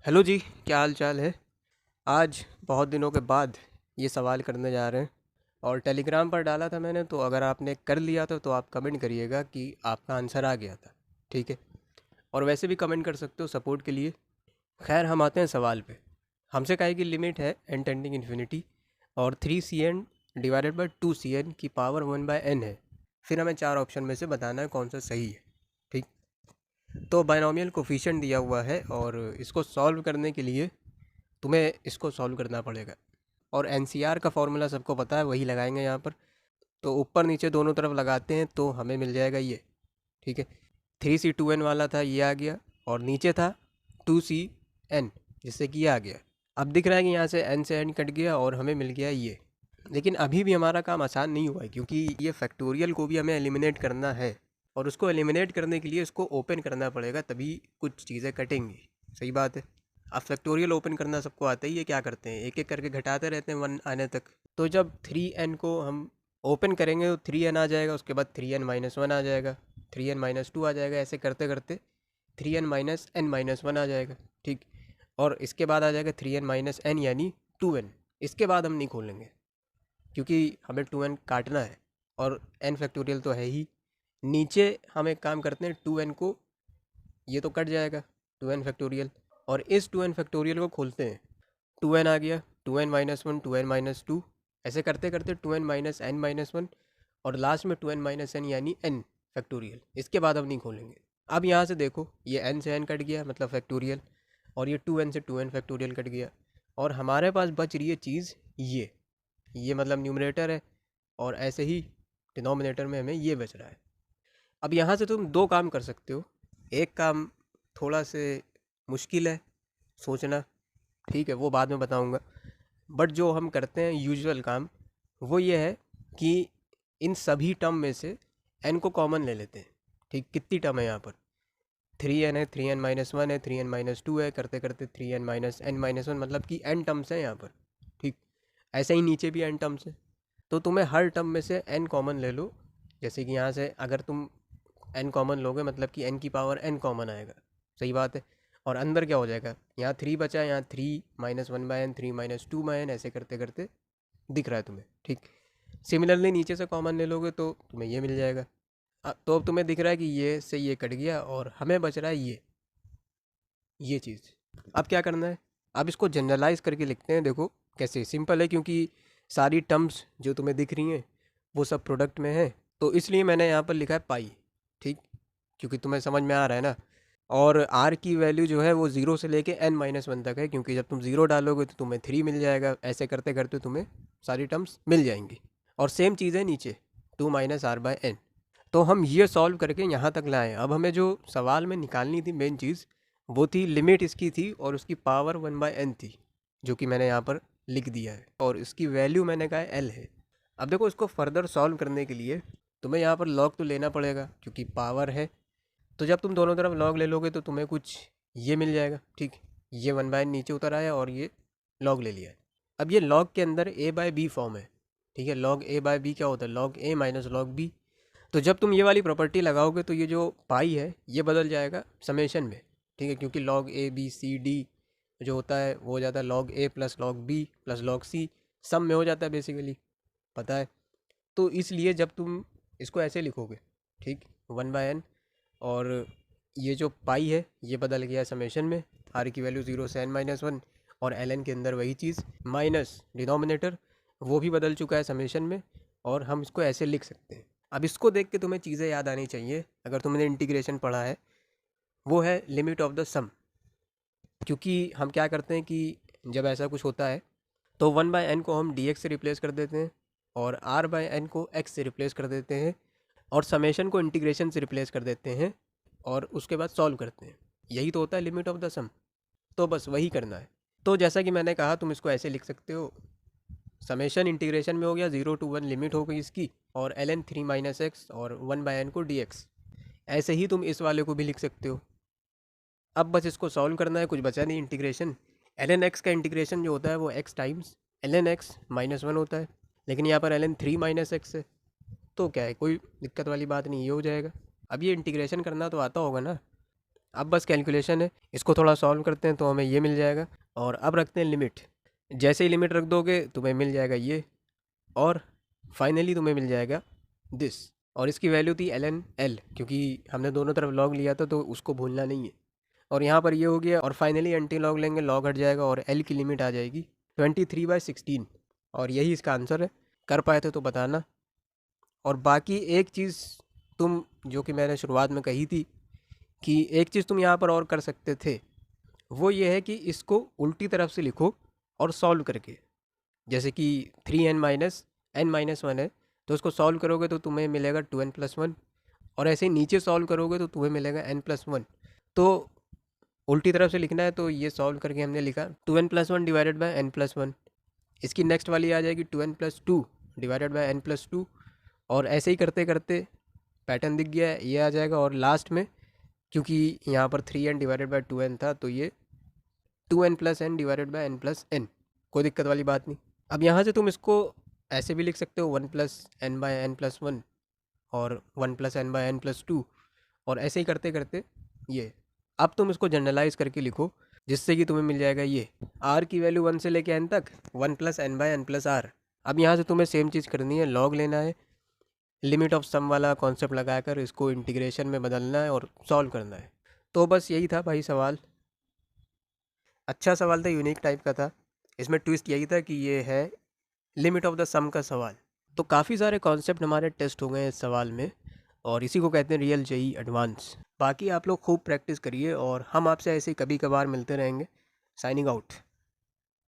Hello जी, क्या हाल चाल है। आज बहुत दिनों के बाद ये सवाल करने जा रहे हैं और टेलीग्राम पर डाला था मैंने, तो अगर आपने कर लिया था तो आप कमेंट करिएगा कि आपका आंसर आ गया था। ठीक है। और वैसे भी कमेंट कर सकते हो सपोर्ट के लिए। खैर, हम आते हैं सवाल पे। हमसे काहे की लिमिट है एन टेंडिंग इन्फिनिटी और 3 CN डिवाइडेड बाई 2 CN की पावर 1/n है। फिर हमें चार ऑप्शन में से बताना है कौन सा सही है। ठीक। तो बायनोमियल कोफिशिएंट दिया हुआ है और इसको सॉल्व करने के लिए तुम्हें इसको सॉल्व करना पड़ेगा। और एनसीआर का फॉर्मूला सबको पता है, वही लगाएंगे यहाँ पर। तो ऊपर नीचे दोनों तरफ लगाते हैं तो हमें मिल जाएगा ये। ठीक है। 3C2N वाला था, ये आ गया। और नीचे था 2CN, जिससे कि ये आ गया। अब दिख रहा है कि यहाँ से n से n कट गया और हमें मिल गया ये। लेकिन अभी भी हमारा काम आसान नहीं हुआ है, क्योंकि ये फैक्टोरियल को भी हमें एलिमिनेट करना है। और उसको एलिमिनेट करने के लिए इसको ओपन करना पड़ेगा, तभी कुछ चीज़ें कटेंगी। सही बात है। अब फैक्टोरियल ओपन करना सबको आता ही है। क्या करते हैं, एक एक करके घटाते रहते हैं 1 आने तक। तो जब 3n को हम ओपन करेंगे तो 3n आ जाएगा, उसके बाद 3n-1 आ जाएगा, 3n-2 आ जाएगा, ऐसे करते करते 3n-n-1 आ जाएगा। ठीक। और इसके बाद आ जाएगा 3n-n यानी 2n। इसके बाद हम नहीं खोलेंगे, क्योंकि हमें 2n काटना है और n फैक्टोरियल तो है ही। नीचे हम एक काम करते हैं, 2n को, ये तो कट जाएगा 2n फैक्टोरियल, और इस 2n फैक्टोरियल को खोलते हैं। 2n आ गया, 2n-1, 2n-2, ऐसे करते करते 2n-n-1 और लास्ट में 2n-n यानी n फैक्टोरियल। इसके बाद हम नहीं खोलेंगे। अब यहाँ से देखो, ये n से n कट गया मतलब फैक्टोरियल, और ये 2n से 2n फैक्टोरियल कट गया। और हमारे पास बच रही है चीज़ ये मतलब न्यूमरेटर है, और ऐसे ही डिनोमिनेटर में हमें ये बच रहा है। अब यहाँ से तुम दो काम कर सकते हो। एक काम थोड़ा से मुश्किल है सोचना, ठीक है, वो बाद में बताऊँगा। बट जो हम करते हैं यूजुअल काम, वो ये है कि इन सभी टर्म में से n को कॉमन ले लेते हैं। ठीक। कितनी टर्म है यहाँ पर, 3n है, 3n-1 है, 3n-2 है, करते करते 3n-n-1, मतलब कि n टर्म्स हैं यहाँ पर। ठीक। ऐसे ही नीचे भी n टर्म्स है। तो तुम्हें हर टर्म में से n कॉमन ले लो। जैसे कि यहाँ से अगर तुम n कॉमन लोगे, मतलब कि n की पावर n कॉमन आएगा। सही बात है। और अंदर क्या हो जाएगा, यहाँ 3 बचा है, यहाँ 3-1/n, 3-2/n, ऐसे करते करते दिख रहा है तुम्हें। ठीक। सिमिलरली नीचे से कॉमन ले लोगे तो तुम्हें ये मिल जाएगा। तो अब तुम्हें दिख रहा है कि ये से ये कट गया और हमें बच रहा है ये चीज़। अब क्या करना है, अब इसको जनरलाइज करके लिखते हैं। देखो कैसे सिंपल है, क्योंकि सारी टर्म्स जो तुम्हें दिख रही हैं वो सब प्रोडक्ट में है, तो इसलिए मैंने यहाँ पर लिखा है पाई। ठीक। क्योंकि तुम्हें समझ में आ रहा है ना। और आर की वैल्यू जो है वो 0 से लेके n-1 तक है, क्योंकि जब तुम 0 डालोगे तो तुम्हें 3 मिल जाएगा। ऐसे करते करते तुम्हें सारी टर्म्स मिल जाएंगी। और सेम चीज़ है नीचे, 2 - r/n। तो हम ये सॉल्व करके यहाँ तक लाए। अब हमें जो सवाल में निकालनी थी मेन चीज़, वो थी लिमिट इसकी थी, और उसकी पावर 1/n थी, जो कि मैंने यहाँ पर लिख दिया है। और इसकी वैल्यू मैंने कहा है l है। अब देखो, इसको फर्दर सॉल्व करने के लिए तुम्हें यहाँ पर लॉग तो लेना पड़ेगा, क्योंकि पावर है। तो जब तुम दोनों तरफ लॉग ले लोगे तो तुम्हें कुछ ये मिल जाएगा। ठीक। ये 1/n नीचे उतर आया और ये लॉग ले लिया है। अब ये लॉग के अंदर a/b फॉर्म है। ठीक है। लॉग a/b क्या होता है, log a minus log b। तो जब तुम ये वाली प्रॉपर्टी लगाओगे तो ये जो पाई है ये बदल जाएगा समेशन में। ठीक है। क्योंकि log a b c d जो होता है वो हो जाता है log a plus log b plus log c, सम में हो जाता है बेसिकली, पता है। तो इसलिए जब तुम इसको ऐसे लिखोगे, ठीक, 1/n, और ये जो पाई है ये बदल गया समेशन में, आर की वैल्यू 0 से n-1, और ln के अंदर वही चीज़ माइनस डिनोमिनेटर, वो भी बदल चुका है समेशन में। और हम इसको ऐसे लिख सकते हैं। अब इसको देख के तुम्हें चीज़ें याद आनी चाहिए, अगर तुमने इंटीग्रेशन पढ़ा है, वो है लिमिट ऑफ द सम। क्योंकि हम क्या करते हैं कि जब ऐसा कुछ होता है तो 1/n को हम dx से रिप्लेस कर देते हैं, और r/n को x से रिप्लेस कर देते हैं, और समेशन को इंटीग्रेशन से रिप्लेस कर देते हैं, और उसके बाद सॉल्व करते हैं। यही तो होता है लिमिट ऑफ द सम। तो बस वही करना है। तो जैसा कि मैंने कहा, तुम इसको ऐसे लिख सकते हो, समेशन इंटीग्रेशन में हो गया 0 to 1 लिमिट हो गई इसकी, और ln 3 - x और 1/n को dx। ऐसे ही तुम इस वाले को भी लिख सकते हो। अब बस इसको सॉल्व करना है, कुछ बचा नहीं इंटीग्रेशन। ln x का इंटीग्रेशन जो होता है वो x टाइम्स ln x -1 होता है, लेकिन यहाँ पर ln 3 - x है। तो क्या है, कोई दिक्कत वाली बात नहीं, ये हो जाएगा। अब ये इंटीग्रेशन करना तो आता होगा ना। अब बस कैलकुलेशन है, इसको थोड़ा सॉल्व करते हैं तो हमें ये मिल जाएगा। और अब रखते हैं लिमिट। जैसे ही लिमिट रख दोगे तुम्हें मिल जाएगा ये, और फाइनली तुम्हें मिल जाएगा दिस। और इसकी वैल्यू थी ln l, क्योंकि हमने दोनों तरफ लॉग लिया था तो उसको भूलना नहीं है। और यहाँ पर ये हो गया, और फाइनली एंटी लॉग लेंगे, लॉग हट जाएगा और l की लिमिट आ जाएगी 23/16। और यही इसका आंसर है। कर पाए थे तो बताना। और बाकी एक चीज़ तुम, जो कि मैंने शुरुआत में कही थी, कि एक चीज़ तुम यहाँ पर और कर सकते थे, वो ये है कि इसको उल्टी तरफ से लिखो और सॉल्व करके। जैसे कि 3n-1 है, तो उसको सॉल्व करोगे तो तुम्हें मिलेगा 2n+1। और ऐसे ही नीचे सॉल्व करोगे तो तुम्हें मिलेगा n+1। तो उल्टी तरफ से लिखना है, तो ये सॉल्व करके हमने लिखा 2n+1 डिवाइडेड बाई n+1। इसकी नेक्स्ट वाली आ जाएगी 2n+2 डिवाइडेड बाई n+2। और ऐसे ही करते करते पैटर्न दिख गया है, ये आ जाएगा। और लास्ट में, क्योंकि यहाँ पर 3n डिवाइडेड बाई 2n था, तो ये 2n+n डिवाइडेड बाई n+n। कोई दिक्कत वाली बात नहीं। अब यहाँ से तुम इसको ऐसे भी लिख सकते हो 1+n/n+1 और 1+n/n+2, और ऐसे ही करते करते ये। अब तुम इसको जनरलाइज करके लिखो, जिससे कि तुम्हें मिल जाएगा ये r की वैल्यू 1 से लेके n तक 1+n/n+r। अब यहाँ से तुम्हें सेम चीज़ करनी है, लॉग लेना है, लिमिट ऑफ सम वाला कॉन्सेप्ट लगाकर इसको इंटीग्रेशन में बदलना है और सॉल्व करना है। तो बस यही था भाई सवाल। अच्छा सवाल था, यूनिक टाइप का था। इसमें ट्विस्ट यही था कि ये है लिमिट ऑफ द सम का सवाल। तो काफ़ी सारे कॉन्सेप्ट हमारे टेस्ट हो गए हैं इस सवाल में, और इसी को कहते हैं रियल जेई एडवांस। बाकी आप लोग खूब प्रैक्टिस करिए, और हम आपसे ऐसे ही कभी कभार मिलते रहेंगे। Signing out.